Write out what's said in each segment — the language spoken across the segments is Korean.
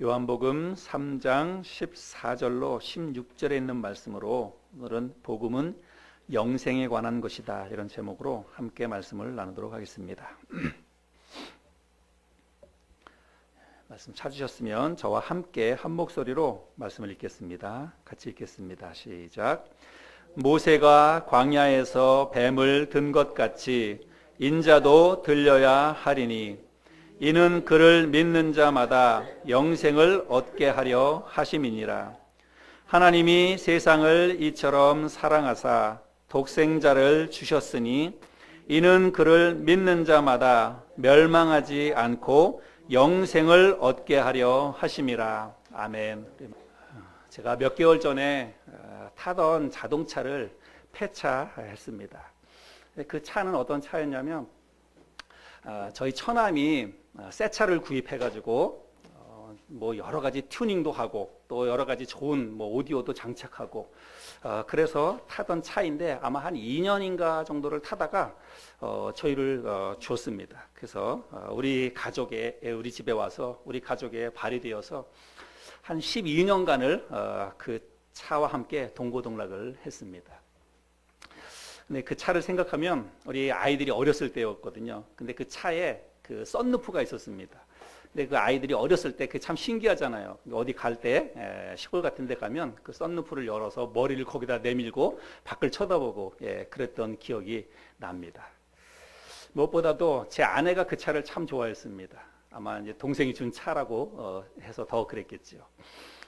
요한복음 3장 14절로 16절에 있는 말씀으로 오늘은 복음은 영생에 관한 것이다, 이런 제목으로 함께 말씀을 나누도록 하겠습니다. 말씀 찾으셨으면 저와 함께 한 목소리로 말씀을 읽겠습니다. 같이 읽겠습니다. 시작. 모세가 광야에서 뱀을 든 것 같이 인자도 들려야 하리니 이는 그를 믿는 자마다 영생을 얻게 하려 하심이니라. 하나님이 세상을 이처럼 사랑하사 독생자를 주셨으니 이는 그를 믿는 자마다 멸망하지 않고 영생을 얻게 하려 하심이라. 아멘. 제가 몇 개월 전에 타던 자동차를 폐차했습니다. 그 차는 어떤 차였냐면 저희 처남이 새 차를 구입해가지고 뭐 여러 가지 튜닝도 하고 또 여러 가지 좋은 뭐 오디오도 장착하고 그래서 타던 차인데 아마 한 2년인가 정도를 타다가 저희를 줬습니다. 그래서 우리 집에 와서 우리 가족에 발휘되어서 한 12년간을 그 차와 함께 동고동락을 했습니다. 근데 그 차를 생각하면 우리 아이들이 어렸을 때였거든요. 근데 그 차에 그 썬루프가 있었습니다. 근데 그 아이들이 어렸을 때 그 참 신기하잖아요. 어디 갈 때 시골 같은 데 가면 그 썬루프를 열어서 머리를 거기다 내밀고 밖을 쳐다보고 그랬던 기억이 납니다. 무엇보다도 제 아내가 그 차를 참 좋아했습니다. 아마 이제 동생이 준 차라고 해서 더 그랬겠죠.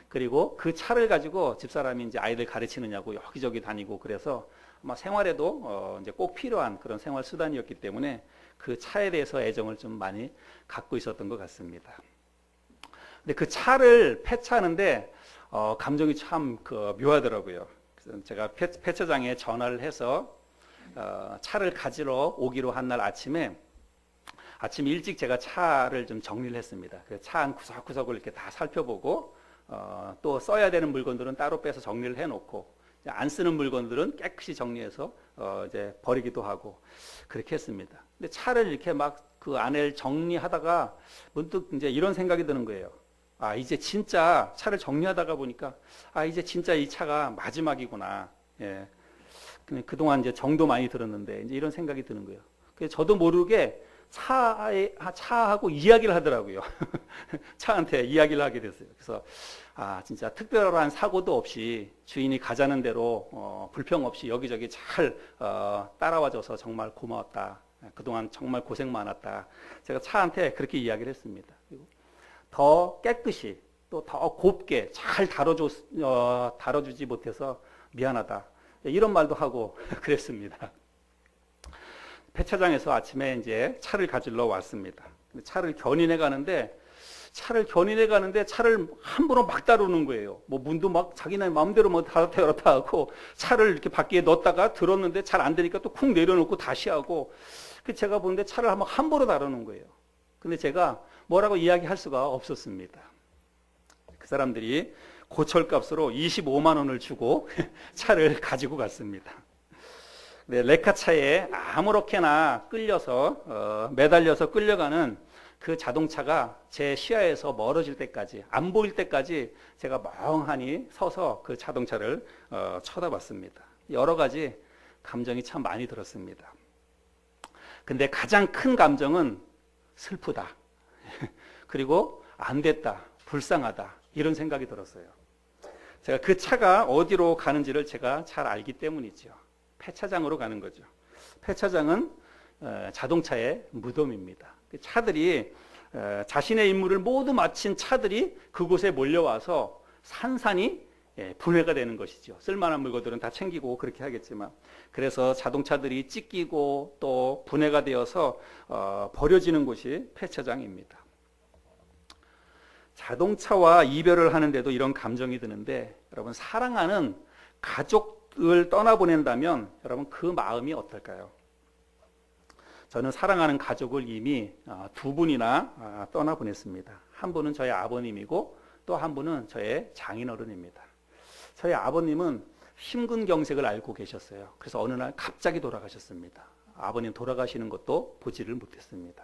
그리고 그 차를 가지고 집사람이 이제 아이들 가르치느냐고 여기저기 다니고 그래서 아마 생활에도 이제 꼭 필요한 그런 생활 수단이었기 때문에 그 차에 대해서 애정을 좀 많이 갖고 있었던 것 같습니다. 근데 그 차를 폐차하는데 감정이 참 묘하더라고요. 그래서 제가 폐차장에 전화를 해서 차를 가지러 오기로 한 날 아침 일찍 제가 차를 좀 정리를 했습니다. 차 안 구석구석을 이렇게 다 살펴보고 또 써야 되는 물건들은 따로 빼서 정리를 해놓고 안 쓰는 물건들은 깨끗이 정리해서 이제 버리기도 하고 그렇게 했습니다. 근데 차를 이렇게 막 그 안을 정리하다가 문득 이제 이런 생각이 드는 거예요. 이제 진짜 차를 정리하다가 보니까 이제 진짜 이 차가 마지막이구나. 예. 그동안 이제 정도 많이 들었는데 이제 이런 생각이 드는 거예요. 그래서 저도 모르게 차하고 이야기를 하더라고요. 차한테 이야기를 하게 됐어요. 그래서 진짜 특별한 사고도 없이 주인이 가자는 대로 불평 없이 여기저기 잘 따라와줘서 정말 고마웠다. 그동안 정말 고생 많았다. 제가 차한테 그렇게 이야기를 했습니다. 그리고 더 깨끗이 또 더 곱게 잘 다뤄주지 못해서 미안하다. 이런 말도 하고 그랬습니다. 폐차장에서 아침에 이제 차를 가지러 왔습니다. 차를 견인해 가는데 차를 함부로 막 다루는 거예요. 뭐 문도 막 자기네 마음대로 뭐 닫았다 열었다 하고 차를 이렇게 밖에 넣었다가 들었는데 잘 안 되니까 또 쿵 내려놓고 다시 하고 제가 보는데 차를 한번 함부로 다루는 거예요. 근데 제가 뭐라고 이야기할 수가 없었습니다. 그 사람들이 고철값으로 25만 원을 주고 차를 가지고 갔습니다. 네, 레카차에 아무렇게나 매달려서 끌려가는 그 자동차가 제 시야에서 멀어질 때까지, 안 보일 때까지 제가 멍하니 서서 그 자동차를 쳐다봤습니다. 여러 가지 감정이 참 많이 들었습니다. 근데 가장 큰 감정은 슬프다. 그리고 안 됐다. 불쌍하다. 이런 생각이 들었어요. 제가 그 차가 어디로 가는지를 제가 잘 알기 때문이죠. 폐차장으로 가는 거죠. 폐차장은 자동차의 무덤입니다. 차들이 자신의 임무를 모두 마친 차들이 그곳에 몰려와서 산산이 분해가 되는 것이죠. 쓸만한 물건들은 다 챙기고 그렇게 하겠지만, 그래서 자동차들이 찢기고 또 분해가 되어서 버려지는 곳이 폐차장입니다. 자동차와 이별을 하는데도 이런 감정이 드는데, 여러분, 사랑하는 가족을 떠나보낸다면 여러분 그 마음이 어떨까요? 저는 사랑하는 가족을 이미 두 분이나 떠나보냈습니다. 한 분은 저희 아버님이고 또 한 분은 저의 장인어른입니다. 저희 아버님은 심근경색을 앓고 계셨어요. 그래서 어느 날 갑자기 돌아가셨습니다. 아버님 돌아가시는 것도 보지를 못했습니다.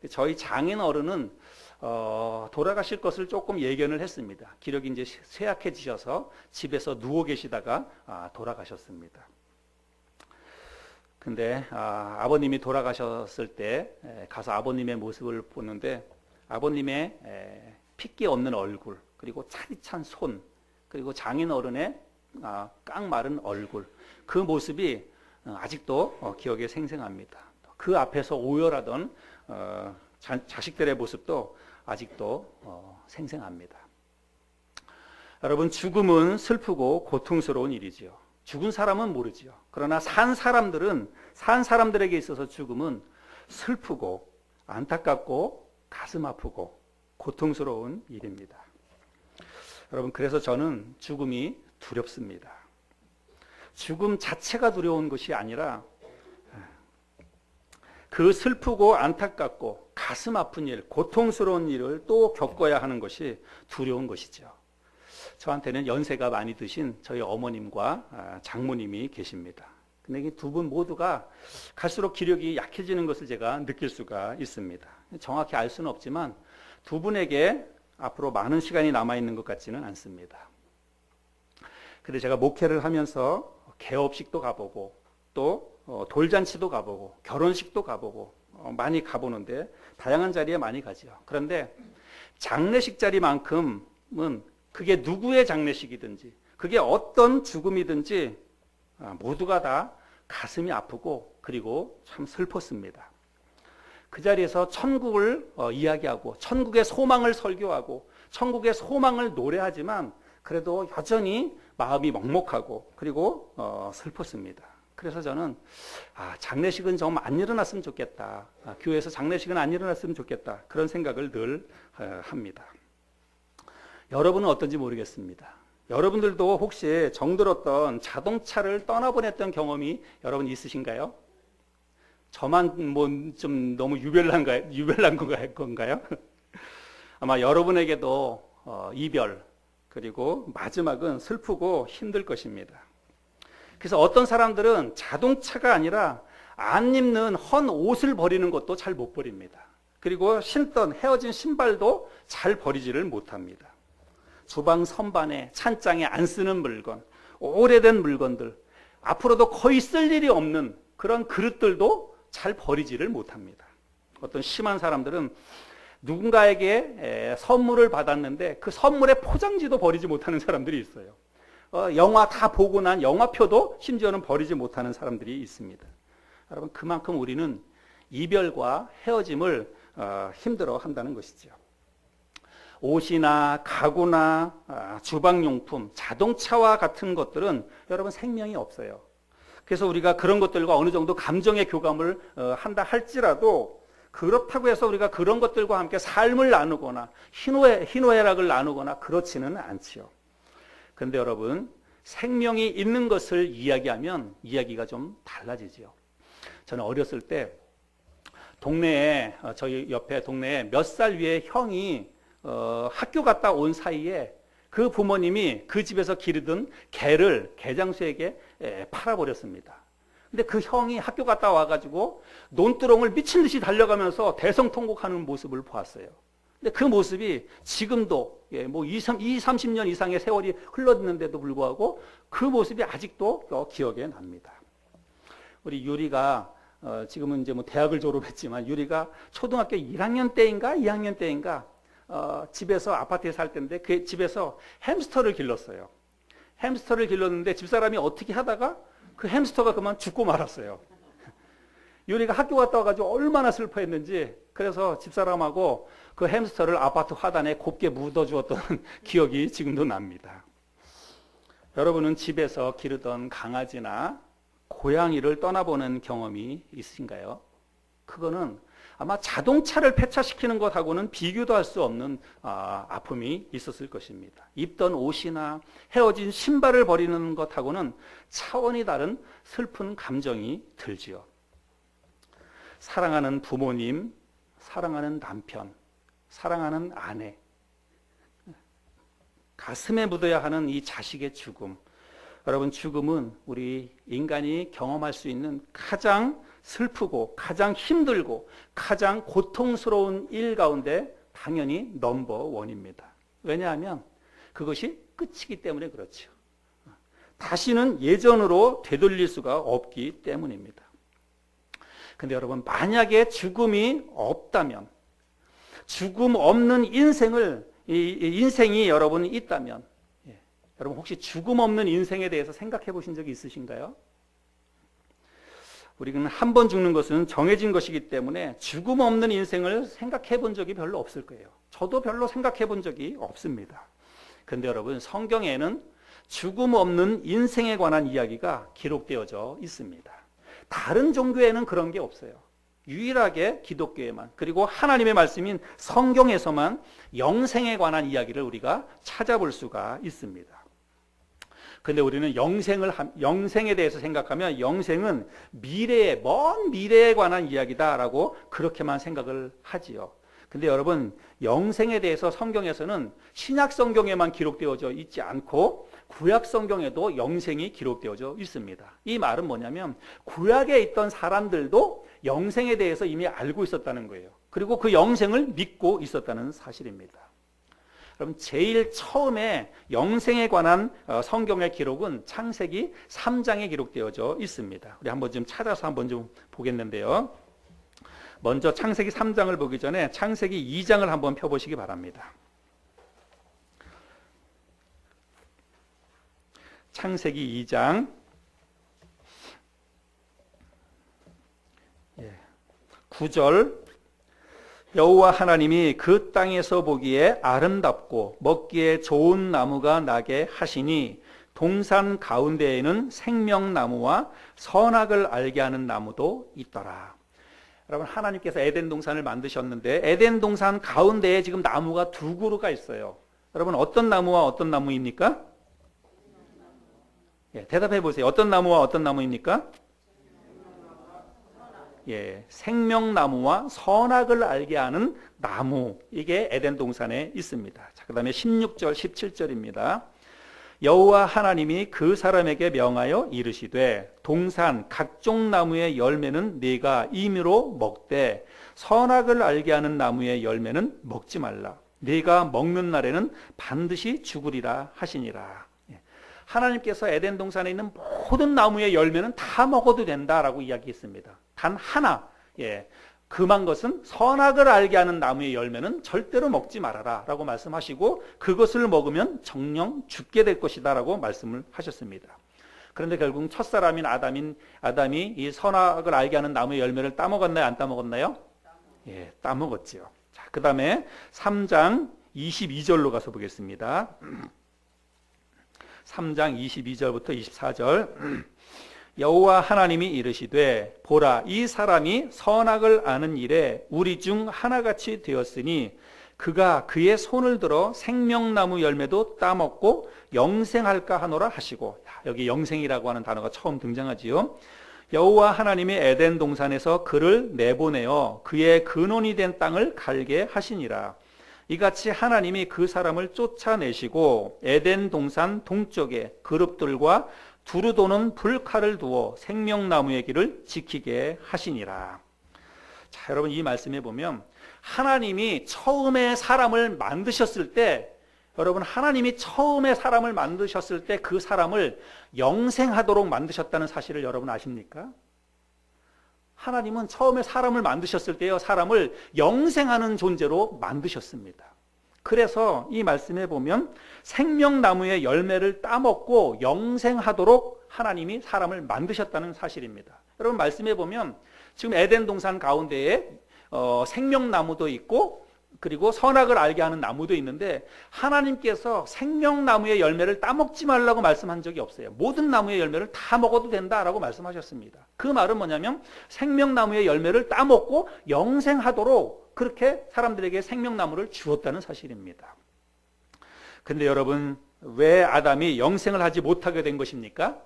저희 장인어른은 돌아가실 것을 조금 예견을 했습니다. 기력이 이제 쇠약해지셔서 집에서 누워 계시다가 돌아가셨습니다. 근데 아버님이 돌아가셨을 때 가서 아버님의 모습을 보는데 아버님의 핏기 없는 얼굴, 그리고 차디찬 손, 그리고 장인어른의 깡마른 얼굴, 그 모습이 아직도 기억에 생생합니다. 그 앞에서 오열하던 자식들의 모습도 아직도 생생합니다. 여러분, 죽음은 슬프고 고통스러운 일이지요. 죽은 사람은 모르지요. 그러나 산 사람들에게 있어서 죽음은 슬프고 안타깝고 가슴 아프고 고통스러운 일입니다. 여러분, 그래서 저는 죽음이 두렵습니다. 죽음 자체가 두려운 것이 아니라 그 슬프고 안타깝고 가슴 아픈 일, 고통스러운 일을 또 겪어야 하는 것이 두려운 것이죠. 저한테는 연세가 많이 드신 저희 어머님과 장모님이 계십니다. 근데 이 두 분 모두가 갈수록 기력이 약해지는 것을 제가 느낄 수가 있습니다. 정확히 알 수는 없지만 두 분에게 앞으로 많은 시간이 남아있는 것 같지는 않습니다. 근데 제가 목회를 하면서 개업식도 가보고 또 돌잔치도 가보고 결혼식도 가보고 많이 가보는데 다양한 자리에 많이 가죠. 그런데 장례식 자리만큼은 그게 누구의 장례식이든지 그게 어떤 죽음이든지 모두가 다 가슴이 아프고 그리고 참 슬펐습니다. 그 자리에서 천국을 이야기하고 천국의 소망을 설교하고 천국의 소망을 노래하지만 그래도 여전히 마음이 먹먹하고 그리고 슬펐습니다. 그래서 저는 장례식은 좀 안 일어났으면 좋겠다. 교회에서 장례식은 안 일어났으면 좋겠다. 그런 생각을 늘 합니다. 여러분은 어떤지 모르겠습니다. 여러분들도 혹시 정들었던 자동차를 떠나보냈던 경험이 여러분 있으신가요? 저만 뭐 좀 너무 유별난 건가요? 아마 여러분에게도 이별 그리고 마지막은 슬프고 힘들 것입니다. 그래서 어떤 사람들은 자동차가 아니라 안 입는 헌 옷을 버리는 것도 잘 못 버립니다. 그리고 신던 헤어진 신발도 잘 버리지를 못합니다. 주방 선반에 찬장에 안 쓰는 물건, 오래된 물건들, 앞으로도 거의 쓸 일이 없는 그런 그릇들도 잘 버리지를 못합니다. 어떤 심한 사람들은 누군가에게 선물을 받았는데 그 선물의 포장지도 버리지 못하는 사람들이 있어요. 영화 다 보고 난 영화표도 심지어는 버리지 못하는 사람들이 있습니다. 여러분, 그만큼 우리는 이별과 헤어짐을 힘들어 한다는 것이죠. 옷이나 가구나 주방용품, 자동차와 같은 것들은 여러분 생명이 없어요. 그래서 우리가 그런 것들과 어느 정도 감정의 교감을 한다 할지라도 그렇다고 해서 우리가 그런 것들과 함께 삶을 나누거나 희노애락을 나누거나 그렇지는 않지요. 그런데 여러분, 생명이 있는 것을 이야기하면 이야기가 좀 달라지지요. 저는 어렸을 때 동네에 저희 옆에 동네에 몇 살 위에 형이 학교 갔다 온 사이에 그 부모님이 그 집에서 기르던 개를 개장수에게 팔아버렸습니다. 근데 그 형이 학교 갔다 와가지고 논두렁을 미친 듯이 달려가면서 대성통곡하는 모습을 보았어요. 근데 그 모습이 지금도 뭐 30년 이상의 세월이 흘렀는데도 불구하고 그 모습이 아직도 기억에 납니다. 우리 유리가 지금은 이제 뭐 대학을 졸업했지만 유리가 초등학교 1학년 때인가 2학년 때인가 집에서 아파트에 살 때인데 그 집에서 햄스터를 길렀어요. 햄스터를 길렀는데 집사람이 어떻게 하다가 그 햄스터가 그만 죽고 말았어요. 유리가 학교 갔다 와가지고 얼마나 슬퍼했는지 그래서 집사람하고 그 햄스터를 아파트 화단에 곱게 묻어주었던 기억이 지금도 납니다. 여러분은 집에서 기르던 강아지나 고양이를 떠나보는 경험이 있으신가요? 그거는 아마 자동차를 폐차시키는 것하고는 비교도 할 수 없는 아픔이 있었을 것입니다. 입던 옷이나 헤어진 신발을 버리는 것하고는 차원이 다른 슬픈 감정이 들지요. 사랑하는 부모님, 사랑하는 남편, 사랑하는 아내, 가슴에 묻어야 하는 이 자식의 죽음. 여러분, 죽음은 우리 인간이 경험할 수 있는 가장 슬프고 가장 힘들고 가장 고통스러운 일 가운데 당연히 넘버 원입니다. 왜냐하면 그것이 끝이기 때문에 그렇죠. 다시는 예전으로 되돌릴 수가 없기 때문입니다. 근데 여러분, 만약에 죽음이 없다면, 죽음 없는 인생이 여러분 있다면, 여러분 혹시 죽음 없는 인생에 대해서 생각해 보신 적이 있으신가요? 우리는 한 번 죽는 것은 정해진 것이기 때문에 죽음 없는 인생을 생각해 본 적이 별로 없을 거예요. 저도 별로 생각해 본 적이 없습니다. 그런데 여러분, 성경에는 죽음 없는 인생에 관한 이야기가 기록되어져 있습니다. 다른 종교에는 그런 게 없어요. 유일하게 기독교에만, 그리고 하나님의 말씀인 성경에서만 영생에 관한 이야기를 우리가 찾아볼 수가 있습니다. 근데 우리는 영생에 대해서 생각하면 영생은 먼 미래에 관한 이야기다라고 그렇게만 생각을 하지요. 근데 여러분, 영생에 대해서 성경에서는 신약 성경에만 기록되어져 있지 않고 구약 성경에도 영생이 기록되어져 있습니다. 이 말은 뭐냐면 구약에 있던 사람들도 영생에 대해서 이미 알고 있었다는 거예요. 그리고 그 영생을 믿고 있었다는 사실입니다. 그럼 제일 처음에 영생에 관한 성경의 기록은 창세기 3장에 기록되어져 있습니다. 우리 한번 좀 찾아서 한번 좀 보겠는데요. 먼저 창세기 3장을 보기 전에 창세기 2장을 한번 펴보시기 바랍니다. 창세기 2장 9절, 여호와 하나님이 그 땅에서 보기에 아름답고 먹기에 좋은 나무가 나게 하시니 동산 가운데에는 생명나무와 선악을 알게 하는 나무도 있더라. 여러분, 하나님께서 에덴 동산을 만드셨는데 에덴 동산 가운데에 지금 나무가 두 그루가 있어요. 여러분, 어떤 나무와 어떤 나무입니까? 대답해 보세요. 어떤 나무와 어떤 나무입니까? 생명나무와 선악을 알게 하는 나무, 이게 에덴 동산에 있습니다. 자, 그 다음에 16절, 17절입니다. 여호와 하나님이 그 사람에게 명하여 이르시되 동산 각종 나무의 열매는 네가 임의로 먹되 선악을 알게 하는 나무의 열매는 먹지 말라. 네가 먹는 날에는 반드시 죽으리라 하시니라. 하나님께서 에덴 동산에 있는 모든 나무의 열매는 다 먹어도 된다라고 이야기했습니다. 단 하나, 금한 것은 선악을 알게 하는 나무의 열매는 절대로 먹지 말아라 라고 말씀하시고 그것을 먹으면 정녕 죽게 될 것이다 라고 말씀을 하셨습니다. 그런데 결국 첫사람인 아담이 이 선악을 알게 하는 나무의 열매를 따먹었나요? 안 따먹었나요? 따먹었죠. 자, 그 다음에 3장 22절로 가서 보겠습니다. 3장 22절부터 24절. 여호와 하나님이 이르시되 보라, 이 사람이 선악을 아는 일에 우리 중 하나같이 되었으니 그가 그의 손을 들어 생명나무 열매도 따먹고 영생할까 하노라 하시고, 여기 영생이라고 하는 단어가 처음 등장하지요. 여호와 하나님이 에덴 동산에서 그를 내보내어 그의 근원이 된 땅을 갈게 하시니라. 이같이 하나님이 그 사람을 쫓아내시고 에덴 동산 동쪽에 그룹들과 두루 도는 불칼을 두어 생명나무의 길을 지키게 하시니라. 자, 여러분, 이 말씀에 보면 하나님이 처음에 사람을 만드셨을 때, 여러분, 하나님이 처음에 사람을 만드셨을 때 그 사람을 영생하도록 만드셨다는 사실을 여러분 아십니까? 하나님은 처음에 사람을 만드셨을 때요, 사람을 영생하는 존재로 만드셨습니다. 그래서 이 말씀에 보면 생명나무의 열매를 따먹고 영생하도록 하나님이 사람을 만드셨다는 사실입니다. 여러분, 말씀에 보면 지금 에덴 동산 가운데에 생명나무도 있고 그리고 선악을 알게 하는 나무도 있는데 하나님께서 생명나무의 열매를 따먹지 말라고 말씀한 적이 없어요. 모든 나무의 열매를 다 먹어도 된다라고 말씀하셨습니다. 그 말은 뭐냐면 생명나무의 열매를 따먹고 영생하도록 그렇게 사람들에게 생명나무를 주었다는 사실입니다. 근데 여러분, 왜 아담이 영생을 하지 못하게 된 것입니까?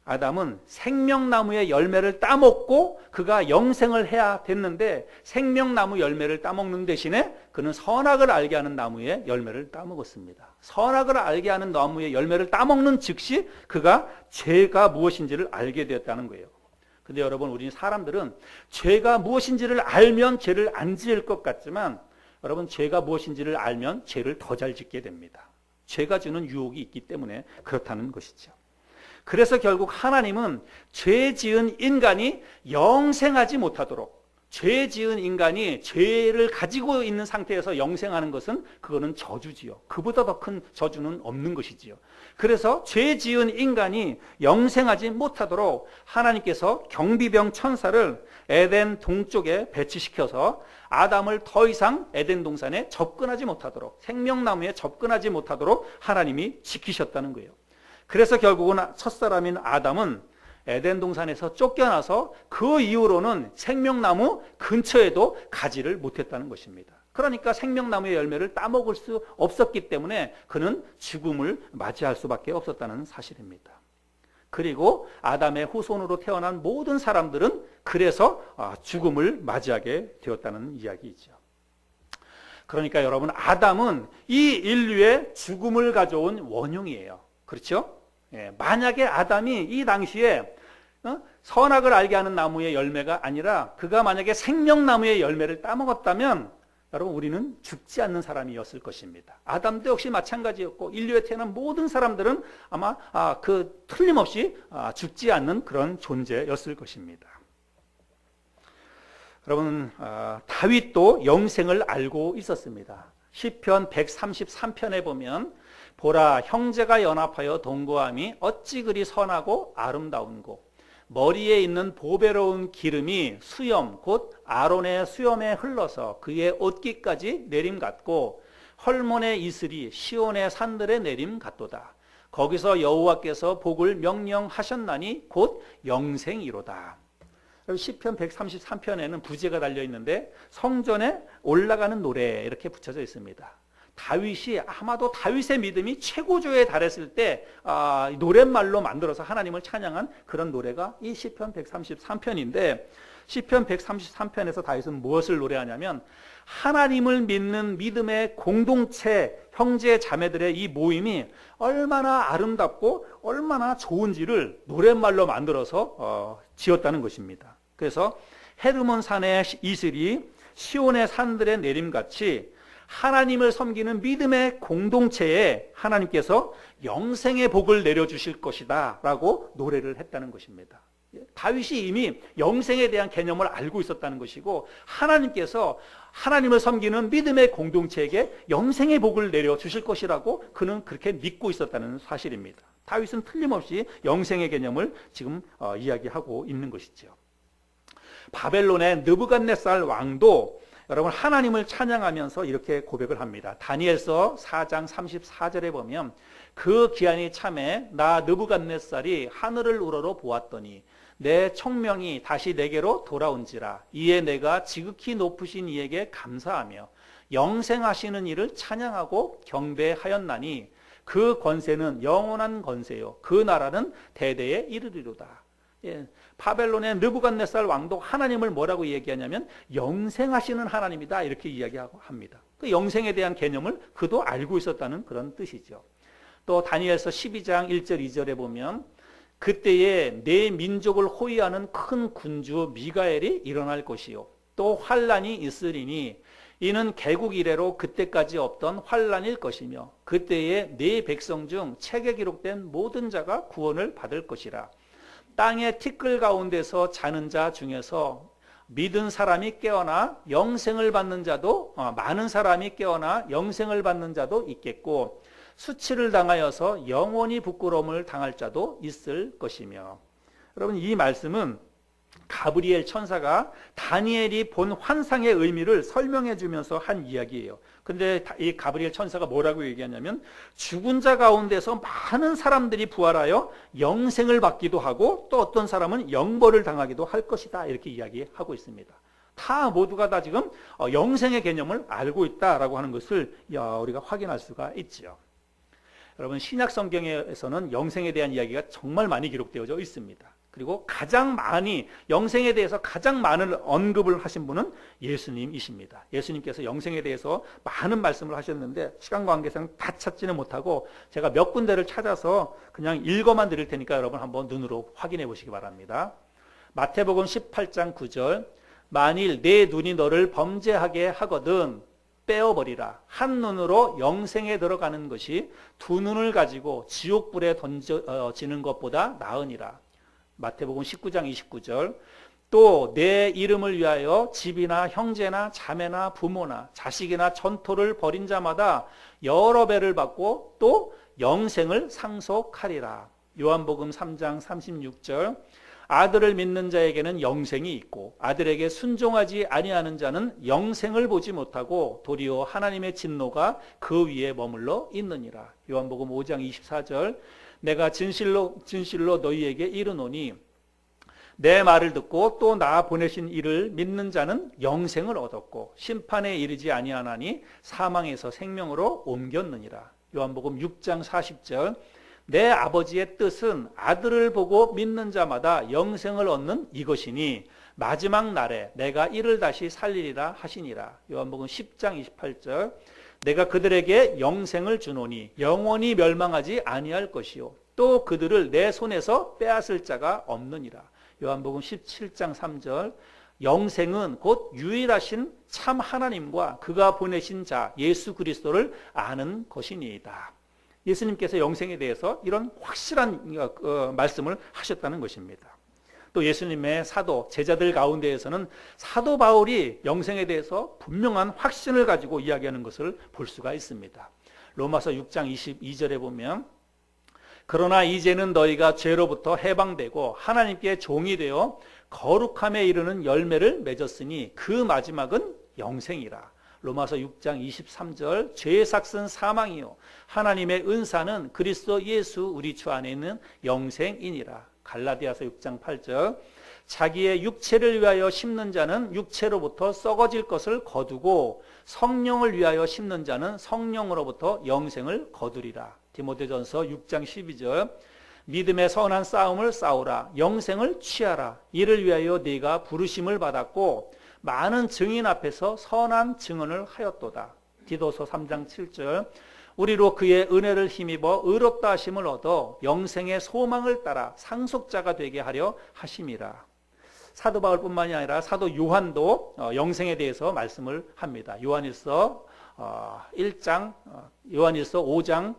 아담은 생명나무의 열매를 따먹고 그가 영생을 해야 됐는데 생명나무 열매를 따먹는 대신에 그는 선악을 알게 하는 나무의 열매를 따먹었습니다. 선악을 알게 하는 나무의 열매를 따먹는 즉시 그가 죄가 무엇인지를 알게 되었다는 거예요. 근데 여러분, 우리 사람들은 죄가 무엇인지를 알면 죄를 안 지을 것 같지만 여러분, 죄가 무엇인지를 알면 죄를 더 잘 짓게 됩니다. 죄가 주는 유혹이 있기 때문에 그렇다는 것이죠. 그래서 결국 하나님은 죄 지은 인간이 영생하지 못하도록, 죄 지은 인간이 죄를 가지고 있는 상태에서 영생하는 것은 그거는 저주지요. 그보다 더 큰 저주는 없는 것이지요. 그래서 죄 지은 인간이 영생하지 못하도록 하나님께서 경비병 천사를 에덴 동쪽에 배치시켜서 아담을 더 이상 에덴 동산에 접근하지 못하도록, 생명나무에 접근하지 못하도록 하나님이 지키셨다는 거예요. 그래서 결국은 첫사람인 아담은 에덴 동산에서 쫓겨나서 그 이후로는 생명나무 근처에도 가지를 못했다는 것입니다. 그러니까 생명나무의 열매를 따먹을 수 없었기 때문에 그는 죽음을 맞이할 수밖에 없었다는 사실입니다. 그리고 아담의 후손으로 태어난 모든 사람들은 그래서 죽음을 맞이하게 되었다는 이야기이죠. 그러니까 여러분, 아담은 이 인류의 죽음을 가져온 원흉이에요. 그렇죠? 예, 만약에 아담이 이 당시에 선악을 알게 하는 나무의 열매가 아니라 그가 만약에 생명나무의 열매를 따먹었다면 여러분, 우리는 죽지 않는 사람이었을 것입니다. 아담도 역시 마찬가지였고 인류에 태어난 모든 사람들은 아마 틀림없이 죽지 않는 그런 존재였을 것입니다. 여러분, 다윗도 영생을 알고 있었습니다. 시편 133편에 보면 보라, 형제가 연합하여 동거함이 어찌 그리 선하고 아름다운고, 머리에 있는 보배로운 기름이 수염 곧 아론의 수염에 흘러서 그의 옷깃까지 내림 같고, 헐몬의 이슬이 시온의 산들에 내림 같도다. 거기서 여호와께서 복을 명령하셨나니 곧 영생이로다. 시편 133편에는 부제가 달려있는데 성전에 올라가는 노래 이렇게 붙여져 있습니다. 다윗이 아마도 다윗의 믿음이 최고조에 달했을 때 노랫말로 만들어서 하나님을 찬양한 그런 노래가 이 시편 133편인데, 시편 133편에서 다윗은 무엇을 노래하냐면 하나님을 믿는 믿음의 공동체, 형제 자매들의 이 모임이 얼마나 아름답고 얼마나 좋은지를 노랫말로 만들어서 지었다는 것입니다. 그래서 헤르몬 산의 이슬이 시온의 산들의 내림같이 하나님을 섬기는 믿음의 공동체에 하나님께서 영생의 복을 내려주실 것이다 라고 노래를 했다는 것입니다. 다윗이 이미 영생에 대한 개념을 알고 있었다는 것이고, 하나님께서 하나님을 섬기는 믿음의 공동체에게 영생의 복을 내려주실 것이라고 그는 그렇게 믿고 있었다는 사실입니다. 다윗은 틀림없이 영생의 개념을 지금 이야기하고 있는 것이죠. 바벨론의 느부갓네살 왕도 여러분, 하나님을 찬양하면서 이렇게 고백을 합니다. 다니엘서 4장 34절에 보면 그 기한이 참에 나 느부갓네살이 하늘을 우러러 보았더니 내 청명이 다시 내게로 돌아온지라. 이에 내가 지극히 높으신 이에게 감사하며 영생하시는 이를 찬양하고 경배하였나니 그 권세는 영원한 권세요 그 나라는 대대에 이르리로다. 예, 바벨론의 느부갓네살 왕도 하나님을 뭐라고 얘기하냐면 영생하시는 하나님이다 이렇게 이야기하고 합니다. 그 영생에 대한 개념을 그도 알고 있었다는 그런 뜻이죠. 또 다니엘서 12장 1절 2절에 보면 그때에 내 민족을 호위하는 큰 군주 미가엘이 일어날 것이요 또 환란이 있으리니 이는 개국 이래로 그때까지 없던 환란일 것이며 그때에 네 백성 중 책에 기록된 모든 자가 구원을 받을 것이라. 땅의 티끌 가운데서 자는 자 중에서 믿은 사람이 깨어나 영생을 받는 자도 많은 사람이 깨어나 영생을 받는 자도 있겠고 수치를 당하여서 영원히 부끄러움을 당할 자도 있을 것이며. 여러분, 이 말씀은 가브리엘 천사가 다니엘이 본 환상의 의미를 설명해 주면서 한 이야기예요. 근데 이 가브리엘 천사가 뭐라고 얘기하냐면 죽은 자 가운데서 많은 사람들이 부활하여 영생을 받기도 하고 또 어떤 사람은 영벌을 당하기도 할 것이다 이렇게 이야기하고 있습니다. 다 모두가 다 지금 영생의 개념을 알고 있다라고 하는 것을 우리가 확인할 수가 있죠. 여러분, 신약 성경에서는 영생에 대한 이야기가 정말 많이 기록되어져 있습니다. 그리고 가장 많이 영생에 대해서 가장 많은 언급을 하신 분은 예수님이십니다. 예수님께서 영생에 대해서 많은 말씀을 하셨는데 시간 관계상 다 찾지는 못하고 제가 몇 군데를 찾아서 그냥 읽어만 드릴 테니까 여러분 한번 눈으로 확인해 보시기 바랍니다. 마태복음 18장 9절 만일 내 눈이 너를 범죄하게 하거든 빼어버리라. 한 눈으로 영생에 들어가는 것이 두 눈을 가지고 지옥불에 던져지는 것보다 나으니라. 마태복음 19장 29절 또 내 이름을 위하여 집이나 형제나 자매나 부모나 자식이나 전토를 벌인 자마다 여러 배를 받고 또 영생을 상속하리라. 요한복음 3장 36절 아들을 믿는 자에게는 영생이 있고 아들에게 순종하지 아니하는 자는 영생을 보지 못하고 도리어 하나님의 진노가 그 위에 머물러 있느니라. 요한복음 5장 24절 내가 진실로 너희에게 이르노니 내 말을 듣고 또 나 보내신 이를 믿는 자는 영생을 얻었고 심판에 이르지 아니하나니 사망에서 생명으로 옮겼느니라. 요한복음 6장 40절 내 아버지의 뜻은 아들을 보고 믿는 자마다 영생을 얻는 이것이니 마지막 날에 내가 이를 다시 살리리라 하시니라. 요한복음 10장 28절 내가 그들에게 영생을 주노니 영원히 멸망하지 아니할 것이요 또 그들을 내 손에서 빼앗을 자가 없느니라. 요한복음 17장 3절 영생은 곧 유일하신 참 하나님과 그가 보내신 자 예수 그리스도를 아는 것이니이다. 예수님께서 영생에 대해서 이런 확실한 말씀을 하셨다는 것입니다. 또 예수님의 사도, 제자들 가운데에서는 사도 바울이 영생에 대해서 분명한 확신을 가지고 이야기하는 것을 볼 수가 있습니다. 로마서 6장 22절에 보면 그러나 이제는 너희가 죄로부터 해방되고 하나님께 종이 되어 거룩함에 이르는 열매를 맺었으니 그 마지막은 영생이라. 로마서 6장 23절 죄의 삭은 사망이요 하나님의 은사는 그리스도 예수 우리 주 안에 있는 영생이니라. 갈라디아서 6장 8절 자기의 육체를 위하여 심는 자는 육체로부터 썩어질 것을 거두고 성령을 위하여 심는 자는 성령으로부터 영생을 거두리라. 디모데전서 6장 12절 믿음의 선한 싸움을 싸우라 영생을 취하라 이를 위하여 네가 부르심을 받았고 많은 증인 앞에서 선한 증언을 하였도다. 디도서 3장 7절 우리로 그의 은혜를 힘입어 의롭다 하심을 얻어 영생의 소망을 따라 상속자가 되게 하려 하심이라. 사도 바울뿐만이 아니라 사도 요한도 영생에 대해서 말씀을 합니다. 요한일서 5장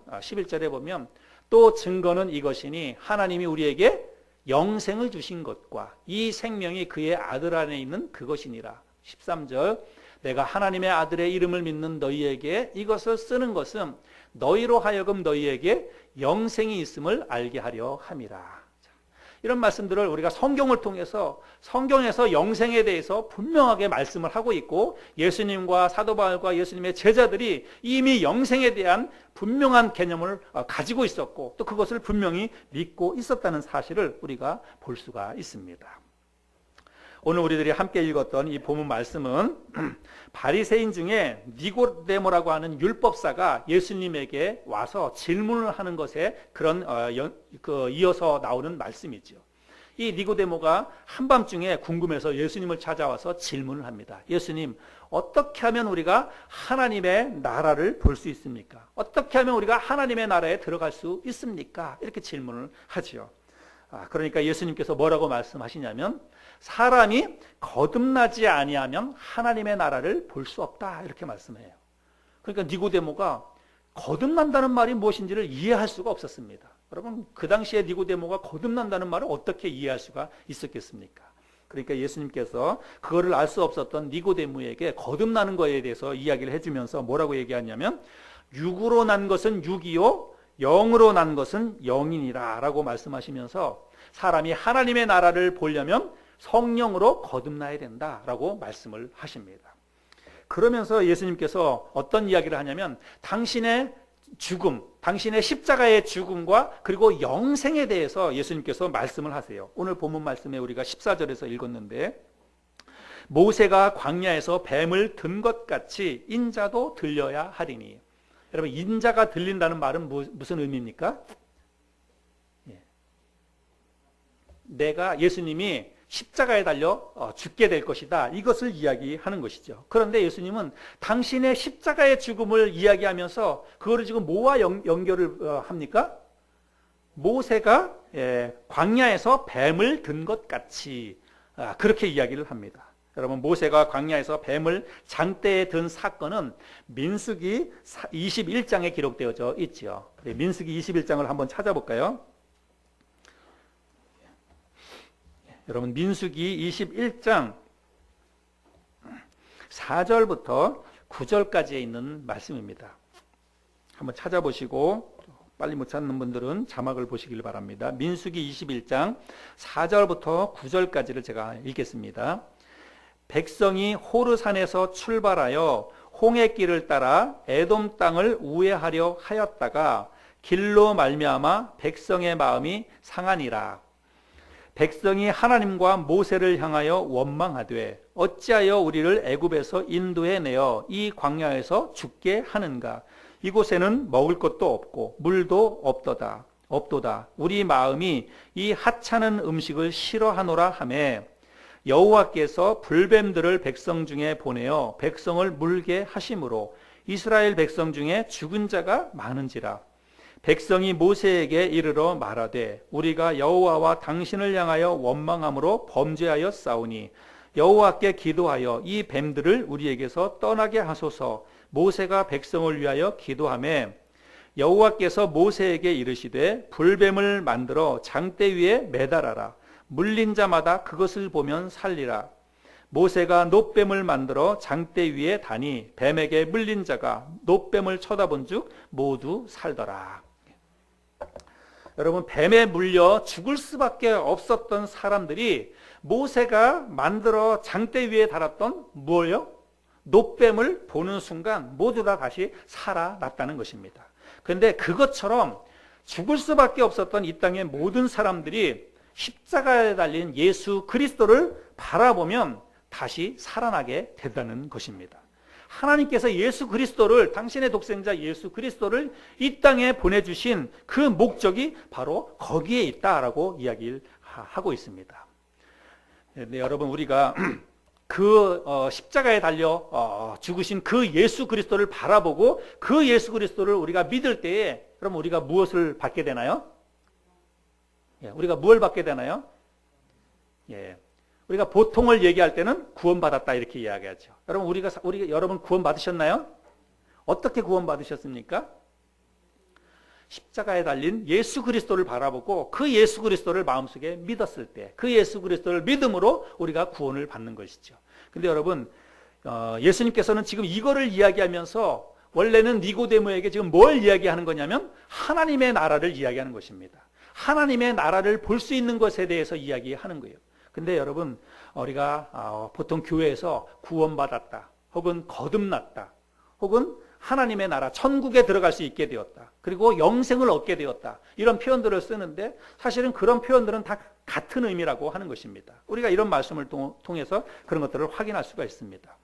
11절에 보면 또 증거는 이것이니 하나님이 우리에게 영생을 주신 것과 이 생명이 그의 아들 안에 있는 그것이니라. 13절 내가 하나님의 아들의 이름을 믿는 너희에게 이것을 쓰는 것은 너희로 하여금 너희에게 영생이 있음을 알게 하려 함이라. 이런 말씀들을 우리가 성경을 통해서 성경에서 영생에 대해서 분명하게 말씀을 하고 있고 예수님과 사도 바울과 예수님의 제자들이 이미 영생에 대한 분명한 개념을 가지고 있었고 또 그것을 분명히 믿고 있었다는 사실을 우리가 볼 수가 있습니다. 오늘 우리들이 함께 읽었던 이 본문 말씀은 바리새인 중에 니고데모라고 하는 율법사가 예수님에게 와서 질문을 하는 것에 그런 이어서 나오는 말씀이죠. 이 니고데모가 한밤중에 궁금해서 예수님을 찾아와서 질문을 합니다. 예수님, 어떻게 하면 우리가 하나님의 나라를 볼 수 있습니까? 어떻게 하면 우리가 하나님의 나라에 들어갈 수 있습니까? 이렇게 질문을 하죠. 그러니까 예수님께서 뭐라고 말씀하시냐면 사람이 거듭나지 아니하면 하나님의 나라를 볼 수 없다 이렇게 말씀해요. 그러니까 니고데모가 거듭난다는 말이 무엇인지를 이해할 수가 없었습니다. 여러분 그 당시에 니고데모가 거듭난다는 말을 어떻게 이해할 수가 있었겠습니까? 그러니까 예수님께서 그거를 알 수 없었던 니고데모에게 거듭나는 것에 대해서 이야기를 해주면서 뭐라고 얘기하냐면 육으로 난 것은 육이요 영으로 난 것은 영이니라 라고 말씀하시면서 사람이 하나님의 나라를 보려면 성령으로 거듭나야 된다라고 말씀을 하십니다. 그러면서 예수님께서 어떤 이야기를 하냐면 당신의 죽음, 당신의 십자가의 죽음과 그리고 영생에 대해서 예수님께서 말씀을 하세요. 오늘 본문 말씀에 우리가 14절에서 읽었는데 모세가 광야에서 뱀을 든 것 같이 인자도 들려야 하리니. 여러분 인자가 들린다는 말은 무슨 의미입니까? 내가 예수님이 십자가에 달려 죽게 될 것이다. 이것을 이야기하는 것이죠. 그런데 예수님은 당신의 십자가의 죽음을 이야기하면서 그거를 지금 뭐와 연결을 합니까? 모세가 광야에서 뱀을 든 것 같이 그렇게 이야기를 합니다. 여러분, 모세가 광야에서 뱀을 장대에 든 사건은 민수기 21장에 기록되어져 있죠. 민수기 21장을 한번 찾아볼까요? 여러분, 민수기 21장 4절부터 9절까지에 있는 말씀입니다. 한번 찾아보시고 빨리 못 찾는 분들은 자막을 보시길 바랍니다. 민수기 21장 4절부터 9절까지를 제가 읽겠습니다. 백성이 호르산에서 출발하여 홍해길을 따라 에돔 땅을 우회하려 하였다가 길로 말미암아 백성의 마음이 상하니라. 백성이 하나님과 모세를 향하여 원망하되 어찌하여 우리를 애굽에서 인도해 내어 이 광야에서 죽게 하는가. 이곳에는 먹을 것도 없고 물도 없도다. 우리 마음이 이 하찮은 음식을 싫어하노라 하매 여호와께서 불뱀들을 백성 중에 보내어 백성을 물게 하심으로 이스라엘 백성 중에 죽은 자가 많은지라. 백성이 모세에게 이르러 말하되 우리가 여호와와 당신을 향하여 원망함으로 범죄하여 싸우니 여호와께 기도하여 이 뱀들을 우리에게서 떠나게 하소서. 모세가 백성을 위하여 기도하매 여호와께서 모세에게 이르시되 불뱀을 만들어 장대 위에 매달아라. 물린 자마다 그것을 보면 살리라. 모세가 놋뱀을 만들어 장대 위에 다니 뱀에게 물린 자가 놋뱀을 쳐다본 즉 모두 살더라. 여러분, 뱀에 물려 죽을 수밖에 없었던 사람들이 모세가 만들어 장대 위에 달았던 뭐예요? 놋뱀을 보는 순간 모두 다 다시 살아났다는 것입니다. 그런데 그것처럼 죽을 수밖에 없었던 이 땅의 모든 사람들이 십자가에 달린 예수 그리스도를 바라보면 다시 살아나게 된다는 것입니다. 하나님께서 예수 그리스도를, 당신의 독생자 예수 그리스도를 이 땅에 보내주신 그 목적이 바로 거기에 있다라고 이야기를 하고 있습니다. 네, 여러분, 우리가 그 십자가에 달려 죽으신 그 예수 그리스도를 바라보고 그 예수 그리스도를 우리가 믿을 때에 그럼 우리가 무엇을 받게 되나요? 우리가 무엇을 받게 되나요? 우리가 보통을 얘기할 때는 구원받았다 이렇게 이야기하죠. 여러분, 여러분 구원 받으셨나요? 어떻게 구원 받으셨습니까? 십자가에 달린 예수 그리스도를 바라보고 그 예수 그리스도를 마음속에 믿었을 때 그 예수 그리스도를 믿음으로 우리가 구원을 받는 것이죠. 근데 여러분, 예수님께서는 지금 이거를 이야기하면서 원래는 니고데모에게 지금 뭘 이야기하는 거냐면 하나님의 나라를 이야기하는 것입니다. 하나님의 나라를 볼 수 있는 것에 대해서 이야기하는 거예요. 근데 여러분, 우리가 보통 교회에서 구원받았다, 혹은 거듭났다, 혹은 하나님의 나라, 천국에 들어갈 수 있게 되었다, 그리고 영생을 얻게 되었다, 이런 표현들을 쓰는데 사실은 그런 표현들은 다 같은 의미라고 하는 것입니다. 우리가 이런 말씀을 통해서 그런 것들을 확인할 수가 있습니다.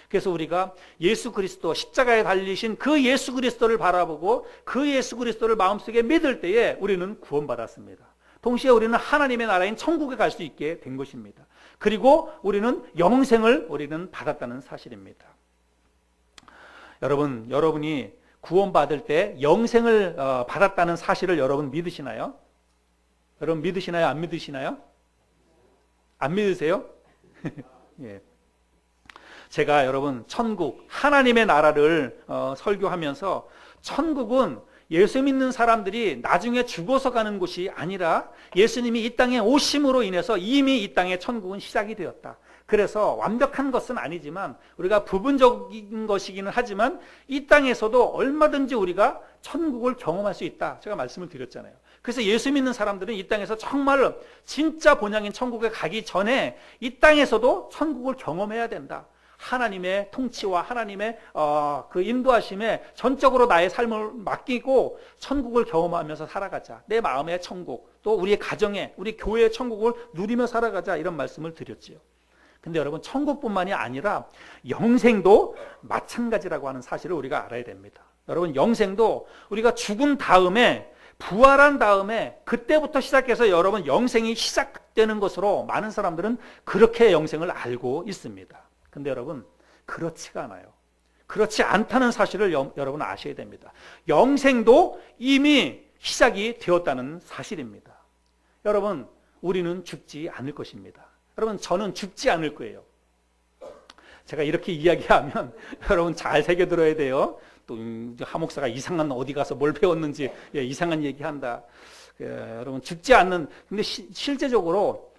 그래서 우리가 예수 그리스도, 십자가에 달리신 그 예수 그리스도를 바라보고 그 예수 그리스도를 마음속에 믿을 때에 우리는 구원받았습니다. 동시에 우리는 하나님의 나라인 천국에 갈 수 있게 된 것입니다. 그리고 우리는 영생을 받았다는 사실입니다. 여러분이 구원받을 때 영생을 받았다는 사실을 여러분 믿으시나요? 여러분 믿으시나요? 안 믿으시나요? 안 믿으세요? 예. 제가 여러분 천국, 하나님의 나라를 설교하면서 천국은 예수 믿는 사람들이 나중에 죽어서 가는 곳이 아니라 예수님이 이 땅에 오심으로 인해서 이미 이 땅의 천국은 시작이 되었다. 그래서 완벽한 것은 아니지만 우리가 부분적인 것이기는 하지만 이 땅에서도 얼마든지 우리가 천국을 경험할 수 있다. 제가 말씀을 드렸잖아요. 그래서 예수 믿는 사람들은 이 땅에서 정말 진짜 본향인 천국에 가기 전에 이 땅에서도 천국을 경험해야 된다. 하나님의 통치와 하나님의 그 인도하심에 전적으로 나의 삶을 맡기고 천국을 경험하면서 살아가자. 내 마음의 천국, 또 우리의 가정에, 우리 교회의 천국을 누리며 살아가자, 이런 말씀을 드렸지요. 근데 여러분, 천국뿐만이 아니라 영생도 마찬가지라고 하는 사실을 우리가 알아야 됩니다. 여러분, 영생도 우리가 죽은 다음에, 부활한 다음에 그때부터 시작해서 여러분 영생이 시작되는 것으로 많은 사람들은 그렇게 영생을 알고 있습니다. 근데 여러분, 그렇지가 않아요. 그렇지 않다는 사실을 여러분 아셔야 됩니다. 영생도 이미 시작이 되었다는 사실입니다. 여러분, 우리는 죽지 않을 것입니다. 여러분, 저는 죽지 않을 거예요. 제가 이렇게 이야기하면 여러분 잘 새겨들어야 돼요. 또 하목사가 이상한 어디 가서 뭘 배웠는지 이상한 얘기한다. 여러분, 죽지 않는, 근데 실제적으로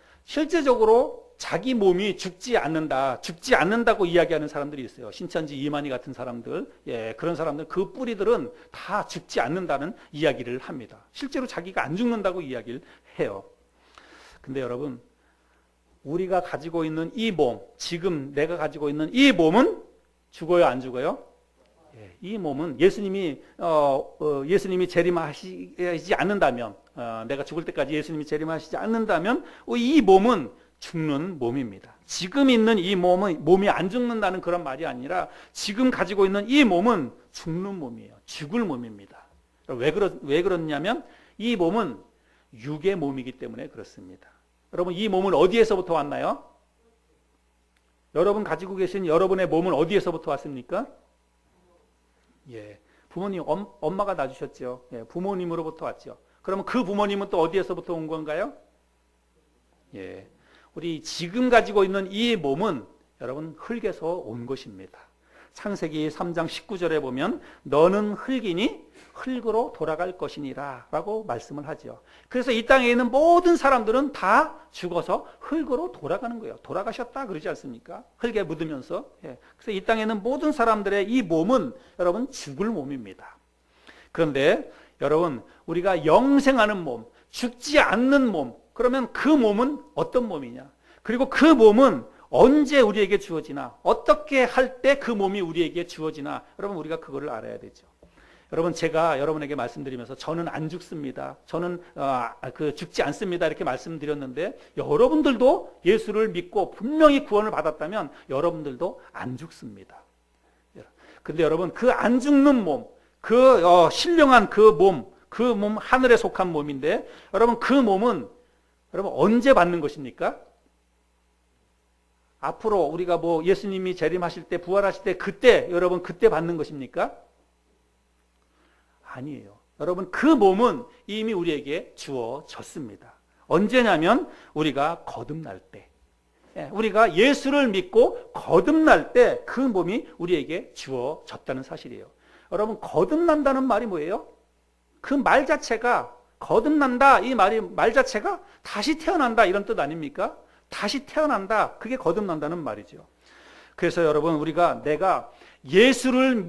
자기 몸이 죽지 않는다고 이야기하는 사람들이 있어요. 신천지 이만희 같은 사람들, 그런 사람들, 그 뿌리들은 다 죽지 않는다는 이야기를 합니다. 실제로 자기가 안 죽는다고 이야기를 해요. 근데 여러분, 우리가 가지고 있는 이 몸, 지금 내가 가지고 있는 이 몸은 죽어요, 안 죽어요? 이 몸은 예수님이 재림하시지 않는다면, 내가 죽을 때까지 예수님이 재림하시지 않는다면 이 몸은 죽는 몸입니다. 지금 있는 이 몸이 안 죽는다는 그런 말이 아니라 지금 가지고 있는 이 몸은 죽는 몸이에요. 죽을 몸입니다. 왜 그러냐면 이 몸은 육의 몸이기 때문에 그렇습니다. 여러분, 이 몸은 어디에서부터 왔나요? 여러분 가지고 계신 여러분의 몸은 어디에서부터 왔습니까? 부모님, 엄마가 낳아주셨죠. 부모님으로부터 왔죠. 그러면 그 부모님은 또 어디에서부터 온 건가요? 우리 지금 가지고 있는 이 몸은 여러분 흙에서 온 것입니다. 창세기 3장 19절에 보면 너는 흙이니 흙으로 돌아갈 것이니라 라고 말씀을 하죠. 그래서 이 땅에 있는 모든 사람들은 다 죽어서 흙으로 돌아가는 거예요. 돌아가셨다 그러지 않습니까? 흙에 묻으면서. 그래서 이 땅에 있는 모든 사람들의 이 몸은 여러분 죽을 몸입니다. 그런데 여러분, 우리가 영생하는 몸, 죽지 않는 몸, 그러면 그 몸은 어떤 몸이냐? 그리고 그 몸은 언제 우리에게 주어지나, 어떻게 할 때 그 몸이 우리에게 주어지나, 여러분 우리가 그거를 알아야 되죠. 여러분, 제가 여러분에게 말씀드리면서 저는 안 죽습니다, 저는 죽지 않습니다 이렇게 말씀드렸는데, 여러분들도 예수를 믿고 분명히 구원을 받았다면 여러분들도 안 죽습니다. 근데 여러분, 그 안 죽는 몸, 신령한 그 몸 하늘에 속한 몸인데, 여러분 그 몸은 여러분 언제 받는 것입니까? 앞으로 우리가 예수님이 재림하실 때, 부활하실 때, 여러분 그때 받는 것입니까? 아니에요. 여러분, 그 몸은 이미 우리에게 주어졌습니다. 언제냐면 우리가 거듭날 때, 우리가 예수를 믿고 거듭날 때 그 몸이 우리에게 주어졌다는 사실이에요. 여러분, 거듭난다는 말이 뭐예요? 그 말 자체가, 거듭난다 이 말 자체가 다시 태어난다 이런 뜻 아닙니까? 다시 태어난다, 그게 거듭난다는 말이죠. 그래서 여러분, 내가 예수를